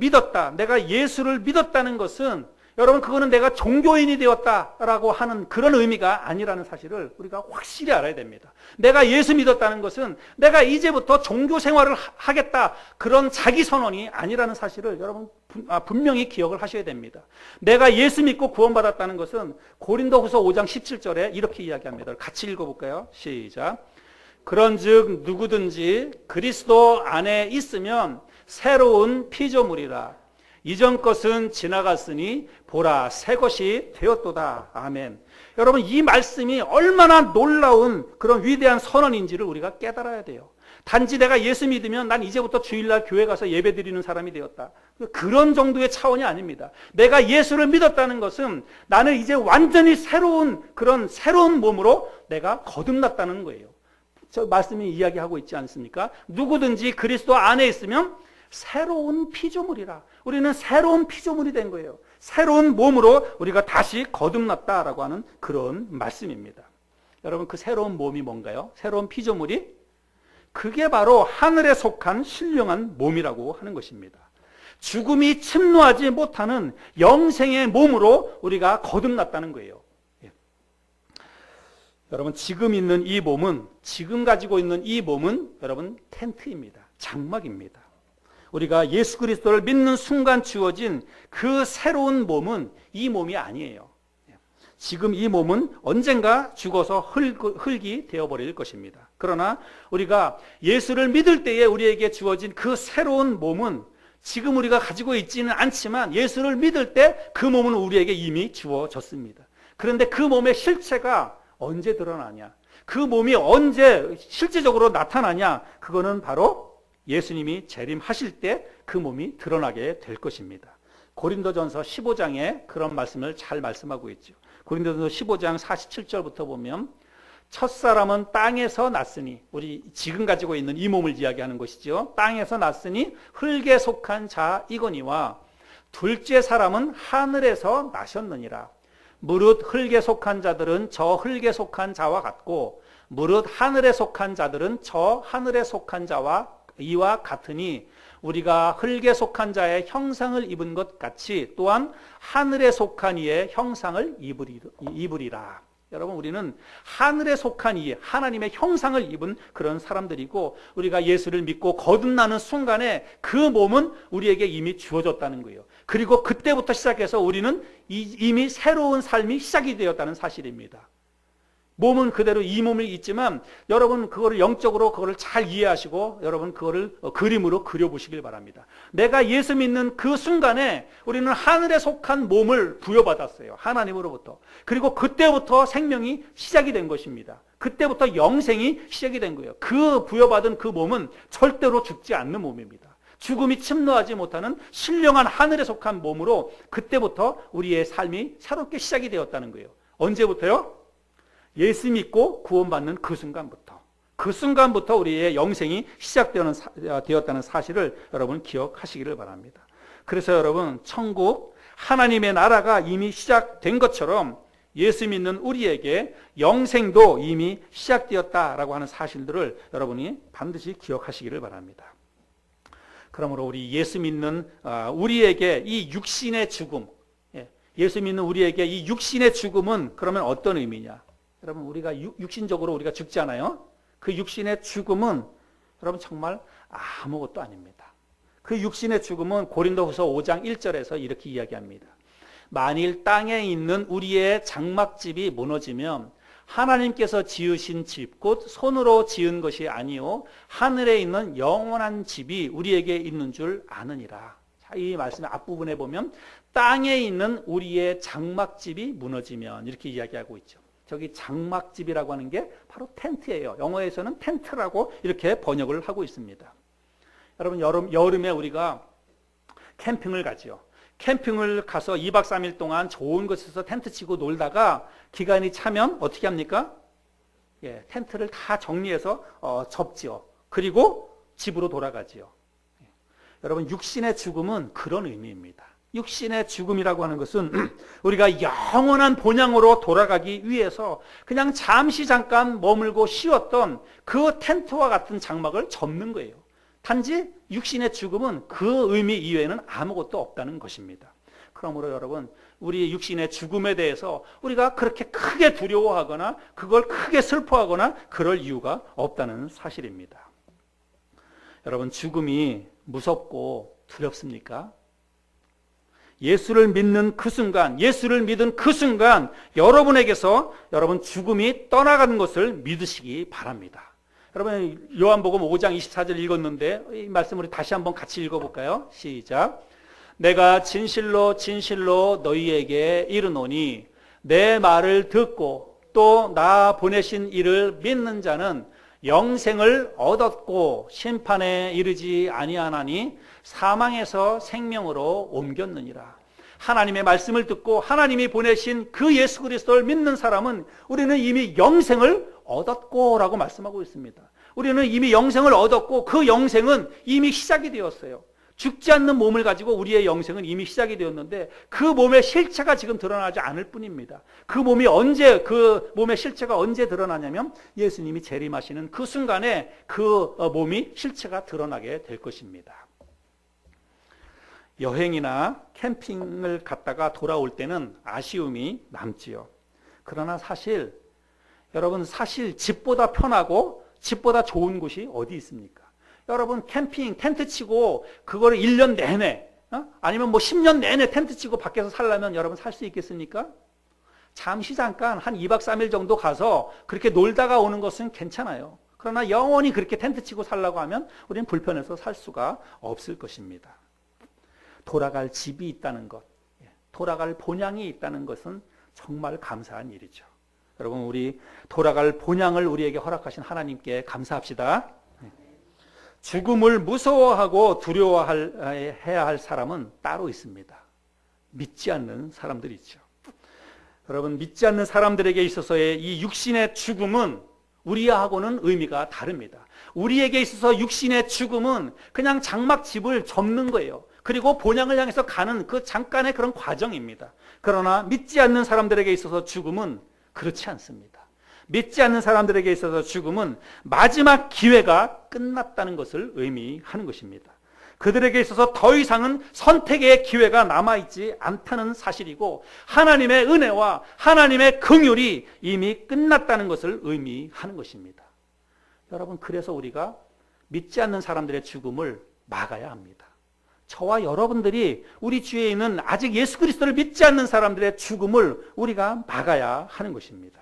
믿었다는 것은 여러분, 그거는 내가 종교인이 되었다라고 하는 그런 의미가 아니라는 사실을 우리가 확실히 알아야 됩니다. 내가 예수 믿었다는 것은 내가 이제부터 종교 생활을 하겠다, 그런 자기 선언이 아니라는 사실을 여러분 분명히 기억을 하셔야 됩니다. 내가 예수 믿고 구원받았다는 것은 고린도후서 5장 17절에 이렇게 이야기합니다. 같이 읽어볼까요? 시작. 그런즉 누구든지 그리스도 안에 있으면 새로운 피조물이라. 이전 것은 지나갔으니 보라 새 것이 되었도다. 아멘. 여러분, 이 말씀이 얼마나 놀라운 그런 위대한 선언인지를 우리가 깨달아야 돼요. 단지 내가 예수 믿으면 난 이제부터 주일날 교회 가서 예배 드리는 사람이 되었다, 그런 정도의 차원이 아닙니다. 내가 예수를 믿었다는 것은 나는 이제 완전히 새로운 몸으로 내가 거듭났다는 거예요. 저 말씀이 이야기하고 있지 않습니까? 누구든지 그리스도 안에 있으면 새로운 피조물이라. 우리는 새로운 피조물이 된 거예요. 새로운 몸으로 우리가 다시 거듭났다라고 하는 그런 말씀입니다. 여러분, 그 새로운 몸이 뭔가요? 새로운 피조물이? 그게 바로 하늘에 속한 신령한 몸이라고 하는 것입니다. 죽음이 침노하지 못하는 영생의 몸으로 우리가 거듭났다는 거예요. 여러분, 지금 가지고 있는 이 몸은 여러분 텐트입니다. 장막입니다. 우리가 예수 그리스도를 믿는 순간 주어진 그 새로운 몸은 이 몸이 아니에요. 지금 이 몸은 언젠가 죽어서 흙이 되어버릴 것입니다. 그러나 우리가 예수를 믿을 때에 우리에게 주어진 그 새로운 몸은 지금 우리가 가지고 있지는 않지만 예수를 믿을 때 그 몸은 우리에게 이미 주어졌습니다. 그런데 그 몸의 실체가 언제 드러나냐, 그 몸이 언제 실제적으로 나타나냐, 그거는 바로 예수님이 재림하실 때 그 몸이 드러나게 될 것입니다. 고린도전서 15장에 그런 말씀을 잘 말씀하고 있죠. 고린도전서 15장 47절부터 보면 첫사람은 땅에서 났으니, 우리 지금 가지고 있는 이 몸을 이야기하는 것이죠. 땅에서 났으니 흙에 속한 자이거니와 둘째 사람은 하늘에서 나셨느니라. 무릇 흙에 속한 자들은 저 흙에 속한 자와 같고 무릇 하늘에 속한 자들은 저 하늘에 속한 자와 이와 같으니 우리가 흙에 속한 자의 형상을 입은 것 같이 또한 하늘에 속한 이의 형상을 입으리라. 여러분, 우리는 하늘에 속한 이 하나님의 형상을 입은 그런 사람들이고, 우리가 예수를 믿고 거듭나는 순간에 그 몸은 우리에게 이미 주어졌다는 거예요. 그리고 그때부터 시작해서 우리는 이미 새로운 삶이 시작이 되었다는 사실입니다. 몸은 그대로 이 몸이 있지만 여러분 그거를 영적으로 그거를 잘 이해하시고 여러분 그거를 그림으로 그려보시길 바랍니다. 내가 예수 믿는 그 순간에 우리는 하늘에 속한 몸을 부여받았어요. 하나님으로부터. 그리고 그때부터 생명이 시작이 된 것입니다. 그때부터 영생이 시작이 된 거예요. 그 부여받은 그 몸은 절대로 죽지 않는 몸입니다. 죽음이 침노하지 못하는 신령한 하늘에 속한 몸으로 그때부터 우리의 삶이 새롭게 시작이 되었다는 거예요. 언제부터요? 예수 믿고 구원받는 그 순간부터 우리의 영생이 시작되었다는 사실을 여러분 기억하시기를 바랍니다. 그래서 여러분, 천국 하나님의 나라가 이미 시작된 것처럼 예수 믿는 우리에게 영생도 이미 시작되었다라고 하는 사실들을 여러분이 반드시 기억하시기를 바랍니다. 그러므로 우리 예수 믿는 우리에게 이 육신의 죽음, 예수 믿는 우리에게 이 육신의 죽음은 그러면 어떤 의미냐? 여러분, 우리가 육신적으로 우리가 죽잖아요. 그 육신의 죽음은 여러분 정말 아무것도 아닙니다. 그 육신의 죽음은 고린도후서 5장 1절에서 이렇게 이야기합니다. 만일 땅에 있는 우리의 장막집이 무너지면 하나님께서 지으신 집, 곧 손으로 지은 것이 아니요 하늘에 있는 영원한 집이 우리에게 있는 줄 아느니라. 자, 이 말씀의 앞부분에 보면 땅에 있는 우리의 장막집이 무너지면 이렇게 이야기하고 있죠. 저기 장막집이라고 하는 게 바로 텐트예요. 영어에서는 텐트라고 이렇게 번역을 하고 있습니다. 여러분, 여름에 우리가 캠핑을 가죠. 캠핑을 가서 2박 3일 동안 좋은 곳에서 텐트 치고 놀다가 기간이 차면 어떻게 합니까? 텐트를 다 정리해서 접지요. 그리고 집으로 돌아가지요. 여러분, 육신의 죽음은 그런 의미입니다. 육신의 죽음이라고 하는 것은 우리가 영원한 본향으로 돌아가기 위해서 그냥 잠깐 머물고 쉬었던 그 텐트와 같은 장막을 접는 거예요. 단지 육신의 죽음은 그 의미 이외에는 아무것도 없다는 것입니다. 그러므로 여러분, 우리 육신의 죽음에 대해서 우리가 그렇게 크게 두려워하거나 그걸 크게 슬퍼하거나 그럴 이유가 없다는 사실입니다. 여러분, 죽음이 무섭고 두렵습니까? 예수를 믿는 그 순간, 예수를 믿은 그 순간 여러분에게서 여러분 죽음이 떠나가는 것을 믿으시기 바랍니다. 여러분, 요한복음 5장 24절 읽었는데 이 말씀 우리 다시 한번 같이 읽어볼까요? 시작. 내가 진실로 진실로 너희에게 이르노니 내 말을 듣고 또 나 보내신 이를 믿는 자는 영생을 얻었고 심판에 이르지 아니하나니 사망에서 생명으로 옮겼느니라. 하나님의 말씀을 듣고 하나님이 보내신 그 예수 그리스도를 믿는 사람은 우리는 이미 영생을 얻었고 라고 말씀하고 있습니다. 우리는 이미 영생을 얻었고 그 영생은 이미 시작이 되었어요. 죽지 않는 몸을 가지고 우리의 영생은 이미 시작이 되었는데 그 몸의 실체가 지금 드러나지 않을 뿐입니다. 그 몸의 실체가 언제 드러나냐면 예수님이 재림하시는 그 순간에 그 몸이 실체가 드러나게 될 것입니다. 여행이나 캠핑을 갔다가 돌아올 때는 아쉬움이 남지요. 그러나 여러분 사실 집보다 편하고 집보다 좋은 곳이 어디 있습니까? 여러분 캠핑 텐트 치고 그거를 1년 내내 아니면 10년 내내 텐트 치고 밖에서 살려면 여러분 살 수 있겠습니까? 잠깐 한 2박 3일 정도 가서 그렇게 놀다가 오는 것은 괜찮아요. 그러나 영원히 그렇게 텐트 치고 살려고 하면 우리는 불편해서 살 수가 없을 것입니다. 돌아갈 집이 있다는 것, 돌아갈 본향이 있다는 것은 정말 감사한 일이죠. 여러분, 우리 돌아갈 본향을 우리에게 허락하신 하나님께 감사합시다. 죽음을 무서워하고 두려워해야 할 사람은 따로 있습니다. 믿지 않는 사람들이죠. 여러분, 믿지 않는 사람들에게 있어서의 이 육신의 죽음은 우리하고는 의미가 다릅니다. 우리에게 있어서 육신의 죽음은 그냥 장막집을 접는 거예요. 그리고 본향을 향해서 가는 그 잠깐의 그런 과정입니다. 그러나 믿지 않는 사람들에게 있어서 죽음은 그렇지 않습니다. 믿지 않는 사람들에게 있어서 죽음은 마지막 기회가 끝났다는 것을 의미하는 것입니다. 그들에게 있어서 더 이상은 선택의 기회가 남아있지 않다는 사실이고, 하나님의 은혜와 하나님의 긍휼이 이미 끝났다는 것을 의미하는 것입니다. 여러분, 그래서 우리가 믿지 않는 사람들의 죽음을 막아야 합니다. 저와 여러분들이 우리 주위에 있는 아직 예수 그리스도를 믿지 않는 사람들의 죽음을 우리가 막아야 하는 것입니다.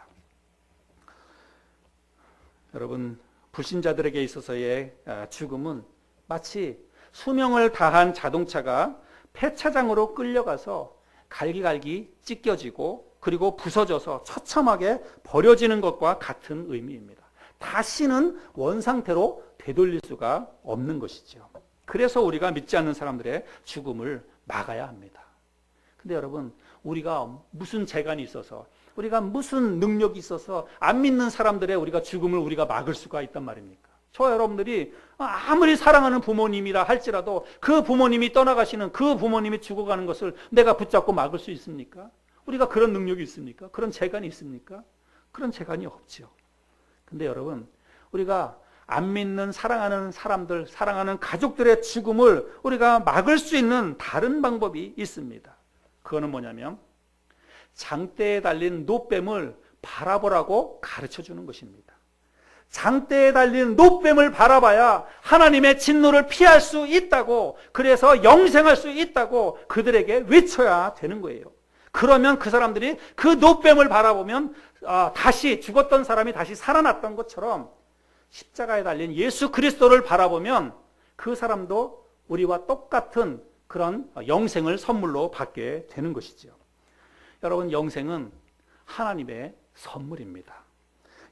여러분, 불신자들에게 있어서의 죽음은 마치 수명을 다한 자동차가 폐차장으로 끌려가서 갈기갈기 찢겨지고 그리고 부서져서 처참하게 버려지는 것과 같은 의미입니다. 다시는 원상태로 되돌릴 수가 없는 것이죠. 그래서 우리가 믿지 않는 사람들의 죽음을 막아야 합니다. 근데 여러분, 우리가 무슨 재간이 있어서, 우리가 무슨 능력이 있어서 안 믿는 사람들의 우리가 죽음을 우리가 막을 수가 있단 말입니까? 저와 여러분들이 아무리 사랑하는 부모님이라 할지라도 그 부모님이 떠나가시는, 그 부모님이 죽어가는 것을 내가 붙잡고 막을 수 있습니까? 우리가 그런 능력이 있습니까? 그런 재간이 있습니까? 그런 재간이 없죠. 근데 여러분, 우리가 안 믿는 사랑하는 사람들, 사랑하는 가족들의 죽음을 우리가 막을 수 있는 다른 방법이 있습니다. 그거는 뭐냐면 장대에 달린 노뱀을 바라보라고 가르쳐 주는 것입니다. 장대에 달린 노뱀을 바라봐야 하나님의 진노를 피할 수 있다고, 그래서 영생할 수 있다고 그들에게 외쳐야 되는 거예요. 그러면 그 사람들이 그 노뱀을 바라보면 다시 죽었던 사람이 다시 살아났던 것처럼 십자가에 달린 예수 그리스도를 바라보면 그 사람도 우리와 똑같은 그런 영생을 선물로 받게 되는 것이죠. 여러분, 영생은 하나님의 선물입니다.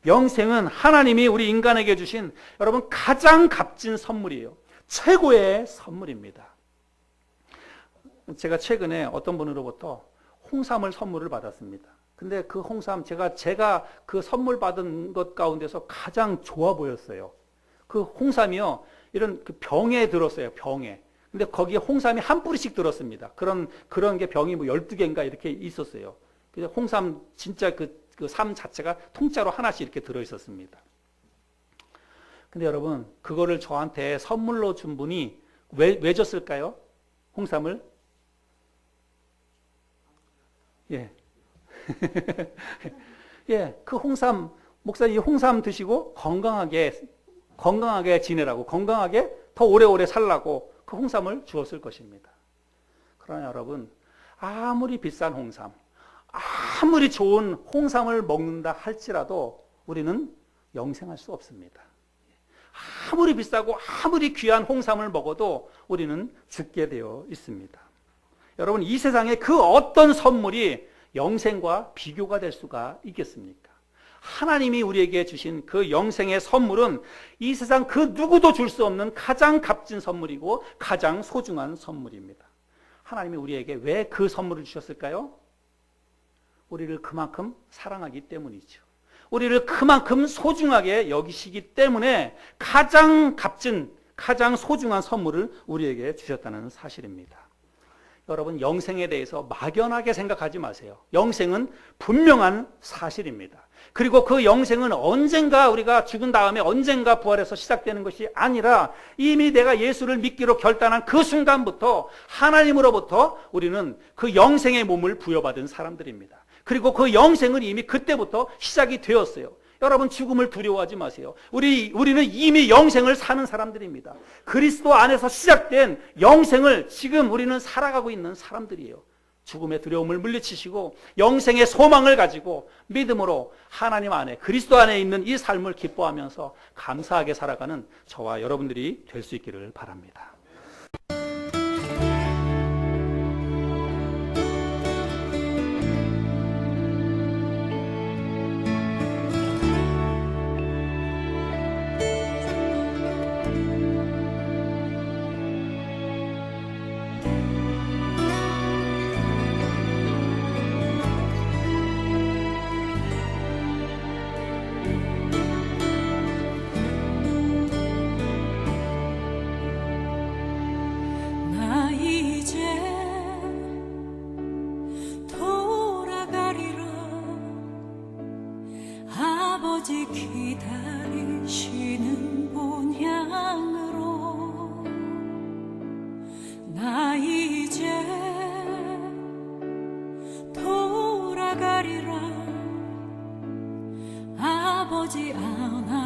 영생은 하나님이 우리 인간에게 주신 여러분 가장 값진 선물이에요. 최고의 선물입니다. 제가 최근에 어떤 분으로부터 홍삼을 선물을 받았습니다. 근데 그 홍삼, 제가 그 선물 받은 것 가운데서 가장 좋아 보였어요. 그 홍삼이요, 이런 그 병에 들었어요, 병에. 근데 거기에 홍삼이 한 뿌리씩 들었습니다. 그런 게 병이 뭐 12개인가 이렇게 있었어요. 그래서 홍삼, 진짜 그 삶 자체가 통째로 하나씩 이렇게 들어있었습니다. 근데 여러분, 그거를 저한테 선물로 준 분이 왜 줬을까요? 홍삼을? 예. 예, 그 홍삼, 목사님 이 홍삼 드시고 건강하게 지내라고, 건강하게 더 오래오래 살라고 그 홍삼을 주었을 것입니다. 그러나 여러분, 아무리 비싼 홍삼, 아무리 좋은 홍삼을 먹는다 할지라도 우리는 영생할 수 없습니다. 아무리 비싸고 아무리 귀한 홍삼을 먹어도 우리는 죽게 되어 있습니다. 여러분, 이 세상에 그 어떤 선물이 영생과 비교가 될 수가 있겠습니까? 하나님이 우리에게 주신 그 영생의 선물은 이 세상 그 누구도 줄 수 없는 가장 값진 선물이고 가장 소중한 선물입니다. 하나님이 우리에게 왜 그 선물을 주셨을까요? 우리를 그만큼 사랑하기 때문이죠. 우리를 그만큼 소중하게 여기시기 때문에 가장 값진, 가장 소중한 선물을 우리에게 주셨다는 사실입니다. 여러분, 영생에 대해서 막연하게 생각하지 마세요. 영생은 분명한 사실입니다. 그리고 그 영생은 언젠가, 우리가 죽은 다음에 언젠가 부활해서 시작되는 것이 아니라 이미 내가 예수를 믿기로 결단한 그 순간부터 하나님으로부터 우리는 그 영생의 몸을 부여받은 사람들입니다. 그리고 그 영생은 이미 그때부터 시작이 되었어요. 여러분, 죽음을 두려워하지 마세요. 우리는 이미 영생을 사는 사람들입니다. 그리스도 안에서 시작된 영생을 지금 우리는 살아가고 있는 사람들이에요. 죽음의 두려움을 물리치시고 영생의 소망을 가지고 믿음으로 하나님 안에, 그리스도 안에 있는 이 삶을 기뻐하면서 감사하게 살아가는 저와 여러분들이 될 수 있기를 바랍니다. 아버지 기다리시는 본향으로 나 이제 돌아가리라. 아버지 안아